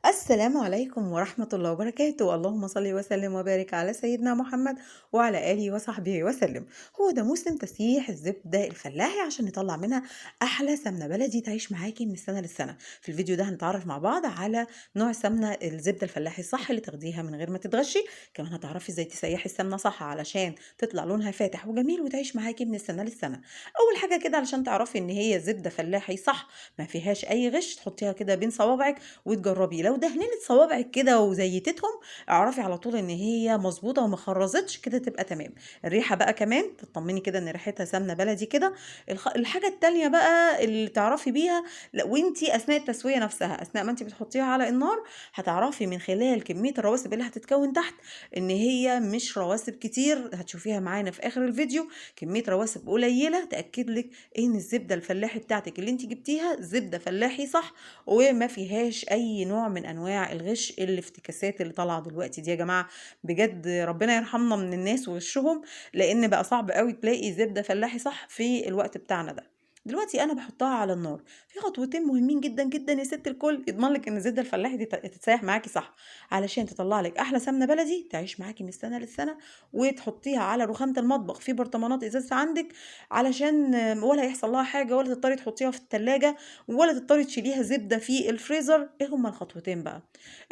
السلام عليكم ورحمة الله وبركاته. اللهم صل وسلم وبارك على سيدنا محمد وعلى آله وصحبه وسلم. هو ده موسم تسييح الزبدة الفلاحي عشان نطلع منها أحلى سمنة بلدي تعيش معاكي من السنة للسنة. في الفيديو ده هنتعرف مع بعض على نوع السمنة الزبدة الفلاحي الصح اللي تاخديها من غير ما تتغشي. كمان هتعرفي ازاي تسيحي السمنة صح علشان تطلع لونها فاتح وجميل وتعيش معاكي من السنة للسنة. أول حاجة كده علشان تعرفي إن هي زبدة فلاحي صح ما فيهاش أي غش، تحطيها كده بين صوابعك وتجربي. لو دهنت صوابعك كده وزيتتهم اعرفي على طول ان هي مظبوطه وما خرزتش كده تبقى تمام. الريحه بقى كمان تطمني كده ان ريحتها سمنه بلدي كده. الحاجه التانية بقى اللي تعرفي بيها، وانتي اثناء التسويه نفسها، اثناء ما انتي بتحطيها على النار، هتعرفي من خلال كميه الرواسب اللي هتتكون تحت ان هي مش رواسب كتير. هتشوفيها معانا في اخر الفيديو، كميه رواسب قليله تاكد لك ان الزبده الفلاحي بتاعتك اللي انتي جبتيها زبده فلاحي صح وما فيهاش اي نوع من انواع الغش الافتكاسات اللي طالعه دلوقتي دي. يا جماعه بجد ربنا يرحمنا من الناس ووشهم، لان بقى صعب قوي تلاقي زبده فلاحي صح في الوقت بتاعنا ده. دلوقتي انا بحطها على النار في خطوتين مهمين جدا جدا يا ست الكل يضمن لك ان الزبده الفلاحي دي تتسيح معاكي صح علشان تطلع لك احلى سمنه بلدي تعيش معاكي من السنه للسنه، وتحطيها على رخامه المطبخ في برطمانات ازاز عندك علشان ولا يحصل لها حاجه، ولا تضطري تحطيها في التلاجة، ولا تضطري تشيليها زبده في الفريزر. ايه هما الخطوتين بقى؟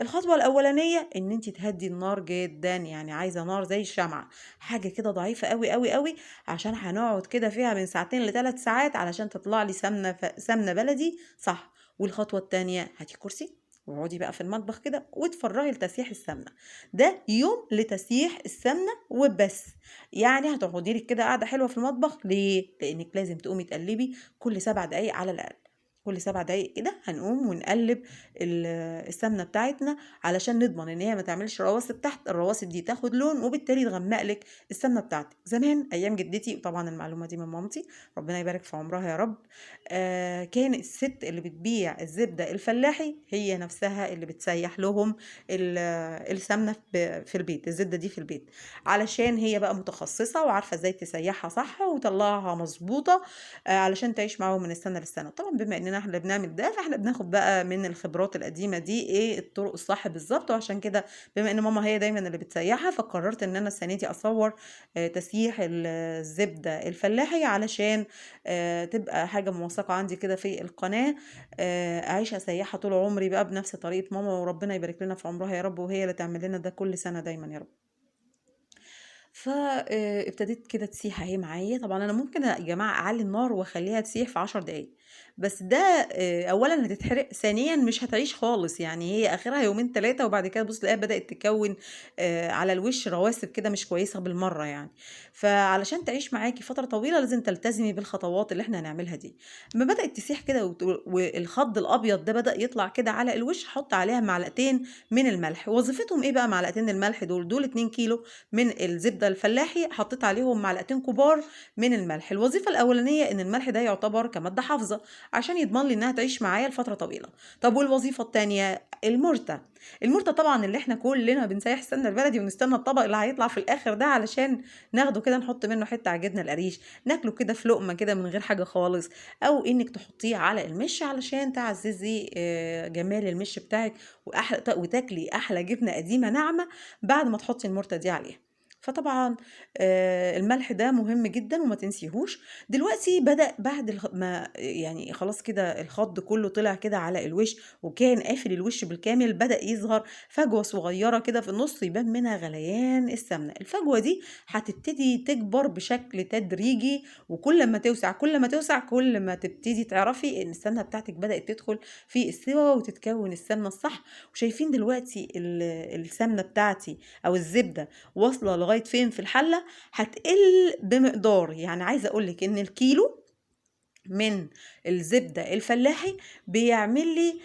الخطوه الاولانيه ان انت تهدي النار جدا، يعني عايزه نار زي الشمعه، حاجه كده ضعيفه قوي قوي قوي، عشان هنقعد كده فيها من ساعتين ل3 ساعات علشان تطلع لي سمنه بلدي صح. والخطوه التانيه هاتي كرسي واقعدي بقى في المطبخ كده وتفرغي لتسييح السمنه. ده يوم لتسييح السمنه وبس. يعني هتقعدي لك كده قاعده حلوه في المطبخ. ليه؟ لانك لازم تقومي تقلبي كل 7 دقايق على الاقل. كل 7 دقايق كده هنقوم ونقلب السمنه بتاعتنا علشان نضمن ان هي ما تعملش رواسب تحت. الرواسب دي تاخد لون وبالتالي تغمق لك السمنه بتاعتك. زمان ايام جدتي، وطبعا المعلومه دي من مامتي ربنا يبارك في عمرها يا رب، كان الست اللي بتبيع الزبده الفلاحي هي نفسها اللي بتسيح لهم السمنه في البيت، الزبده دي في البيت، علشان هي بقى متخصصه وعارفه ازاي تسيحها صح وتطلعها مظبوطه علشان تعيش معاهم من السنه للسنه. طبعا بما اننا احنا بنعمل ده فاحنا بناخد بقى من الخبرات القديمه دي ايه الطرق الصح بالظبط. وعشان كده بما ان ماما هي دايما اللي بتسيحها فقررت ان انا السنه دي اصور تسييح الزبده الفلاحي علشان تبقى حاجه موثقه عندي كده في القناه، اعيش اسيحها طول عمري بقى بنفس طريقه ماما، وربنا يبارك لنا في عمرها يا رب، وهي اللي تعمل لنا ده كل سنه دايما يا رب. فابتديت كده تسيح اهي معايا. طبعا انا ممكن يا جماعه اعلي النار واخليها تسيح في 10 دقايق، بس ده اولا هتتحرق، ثانيا مش هتعيش خالص. يعني هي اخرها يومين 3 وبعد كده بص تلاقيها بدات تكون على الوش رواسب كده مش كويسه بالمره يعني. فعلشان تعيش معاكي فتره طويله لازم تلتزمي بالخطوات اللي احنا هنعملها دي. ما بدات تسيح كده والخض الابيض ده بدا يطلع كده على الوش، حط عليها معلقتين من الملح. وظيفتهم ايه بقى معلقتين الملح دول 2 كيلو من الزبدة الفلاحي، حطيت عليهم معلقتين كبار من الملح. الوظيفة الأولانية إن الملح ده يعتبر كمادة حافظة عشان يضمن لي إنها تعيش معايا لفترة طويلة. طب والوظيفة التانية المرتة. المرتة طبعا اللي احنا كلنا بنسيح السمنة البلدي ونستنى الطبق اللي هيطلع في الآخر ده علشان ناخده كده نحط منه حتة على جبنة القريش، ناكله كده في لقمة كده من غير حاجة خالص، أو إنك تحطيه على المش علشان تعززي جمال المش بتاعك وتاكلي أحلى جبنة قديمة ناعمة بعد ما تحطي المرتة دي عليها. فطبعا الملح ده مهم جدا وما تنسيهوش. دلوقتي بدأ بعد ما يعني خلاص كده الخض كله طلع كده على الوش وكان قافل الوش بالكامل، بدأ يظهر فجوة صغيرة كده في النص يبان منها غليان السمنة. الفجوة دي هتبتدي تكبر بشكل تدريجي، وكل ما توسع كل ما توسع كل ما تبتدي تعرفي ان السمنة بتاعتك بدأت تدخل في السوا وتتكون السمنة الصح. وشايفين دلوقتي السمنة بتاعتي او الزبدة واصله لغايه فين في الحله؟ هتقل بمقدار. يعني عايزه اقول لك ان الكيلو من الزبده الفلاحي بيعمل لي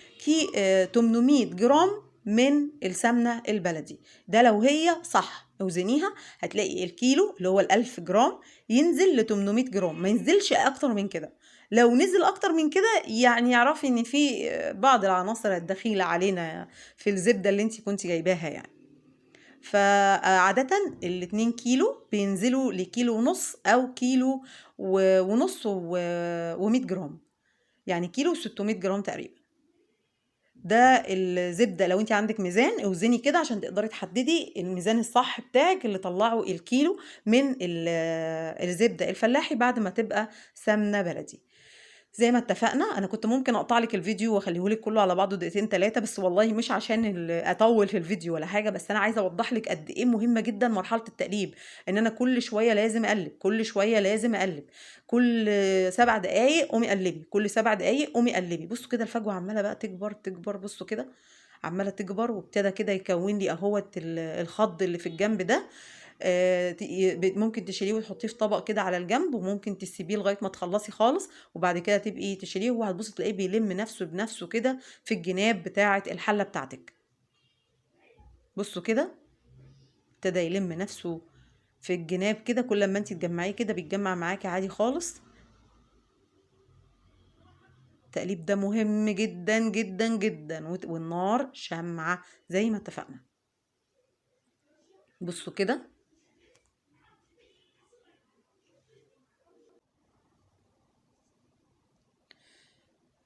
800 جرام من السمنه البلدي. ده لو هي صح اوزنيها هتلاقي الكيلو اللي هو ال1000 جرام ينزل ل 800 جرام، ما ينزلش اكتر من كده. لو نزل اكتر من كده يعني اعرفي ان في بعض العناصر الدخيله علينا في الزبده اللي انت كنت جايباها يعني. فعادة ال2 كيلو بينزلوا لكيلو ونص أو كيلو ونص و100 جرام، يعني كيلو و600 جرام تقريبا. ده الزبدة. لو انت عندك ميزان اوزني كده عشان تقدري تحددي الميزان الصح بتاعك اللي طلعه الكيلو من الزبدة الفلاحي بعد ما تبقى سمنة بلدي. زي ما اتفقنا، انا كنت ممكن اقطع لك الفيديو واخليه لك كله على بعضه دقيقتين 3، بس والله مش عشان اطول في الفيديو ولا حاجه، بس انا عايزه اوضح لك قد ايه مهمه جدا مرحله التقليب. ان انا كل شويه لازم اقلب، كل شويه لازم اقلب، كل 7 دقايق قومي قلبي، كل 7 دقايق قومي قلبي. بصوا كده الفجوه عماله بقى تكبر تكبر، بصوا كده عماله تكبر، وابتدى كده يكون لي اهوت الخض اللي في الجنب ده. ممكن تشيليه وتحطيه في طبق كده على الجنب، وممكن تسيبيه لغايه ما تخلصي خالص، وبعد كده تبقي تشيليه، وهتبصي تلاقيه بيلم نفسه بنفسه كده في الجناب بتاعه الحله بتاعتك. بصوا كده ابتدى يلم نفسه في الجناب كده، كل ما انت تجمعيه كده بيتجمع معاكي عادي خالص. التقليب ده مهم جدا جدا جدا، والنار شمعة زي ما اتفقنا. بصوا كده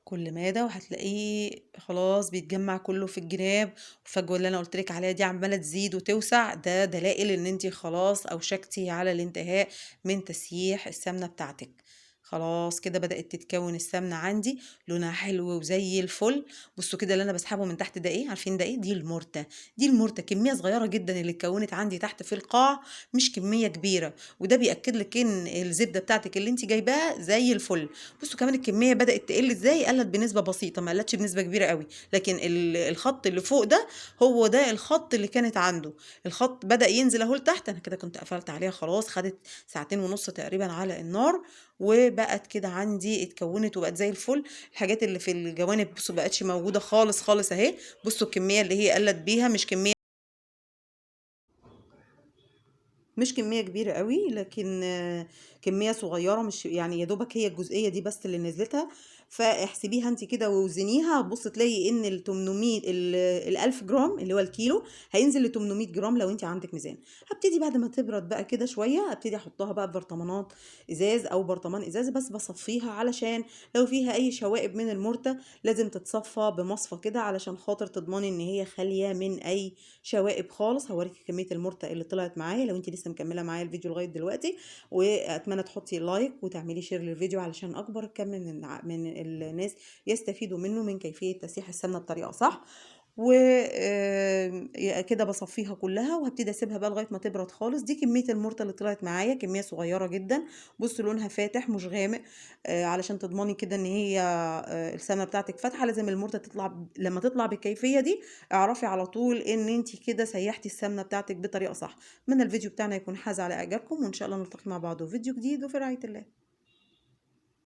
كل مادة وهتلاقيه خلاص بيتجمع كله في الجناب. والفجوة اللي انا قلتلك عليها دي عمالة تزيد وتوسع، ده دلائل ان انتي خلاص اوشكتي على الانتهاء من تسييح السمنة بتاعتك. خلاص كده بدأت تتكون السمنة عندي، لونها حلو وزي الفل. بصوا كده اللي انا بسحبه من تحت ده ايه؟ عارفين ده ايه؟ دي المرتة. دي المرتة كمية صغيرة جدا اللي اتكونت عندي تحت في القاع، مش كمية كبيرة، وده بيأكد لك ان الزبدة بتاعتك اللي انت جايباها زي الفل. بصوا كمان الكميه بدات تقل ازاي، قلت بنسبه بسيطه، ما قلتش بنسبه كبيره قوي، لكن الخط اللي فوق ده هو ده الخط اللي كانت عنده. الخط بدا ينزل اهو لتحت. انا كده كنت قفلت عليها خلاص، خدت ساعتين ونص تقريبا على النار، وبقت كده عندي اتكونت وبقت زي الفل. الحاجات اللي في الجوانب بصوا بقتش موجوده خالص خالص اهي. بصوا الكميه اللي هي قلت بيها مش كمية كبيرة قوي، لكن كمية صغيرة، مش يعني يا دوبك هي الجزئية دي بس اللي نزلتها. فاحسبيها انت كده ووزنيها، هتبص تلاقي ان ال 800 ال 1000 جرام اللي هو الكيلو هينزل ل 800 جرام لو انت عندك ميزان. هبتدي بعد ما تبرد بقى كده شوية، هبتدي احطها بقى في برطمانات ازاز او برطمان ازاز، بس بصفيها علشان لو فيها اي شوائب من المرتة لازم تتصفى بمصفى كده علشان خاطر تضمني ان هي خالية من اي شوائب خالص. هوريكي كميه المرته اللي طلعت معايا لو انت لسه مكمله معايا الفيديو لغايه دلوقتي. واتمنى تحطي لايك وتعملي شير للفيديو علشان اكبر كم من الناس يستفيدوا منه، من كيفيه تسييح السمنه بطريقه صح. وكده بصفيها كلها وهبتدي اسيبها بقى لغايه ما تبرد خالص. دي كميه المرته اللي طلعت معايا، كميه صغيره جدا. بصوا لونها فاتح مش غامق. علشان تضمني كده ان هي السمنه بتاعتك فاتحه، لازم المرته تطلع. لما تطلع بالكيفيه دي اعرفي على طول ان انت كده سيحتي السمنه بتاعتك بطريقه صح. اتمنى الفيديو بتاعنا يكون حاز على اعجابكم، وان شاء الله نلتقي مع بعض في فيديو جديد، وفي رعايه الله.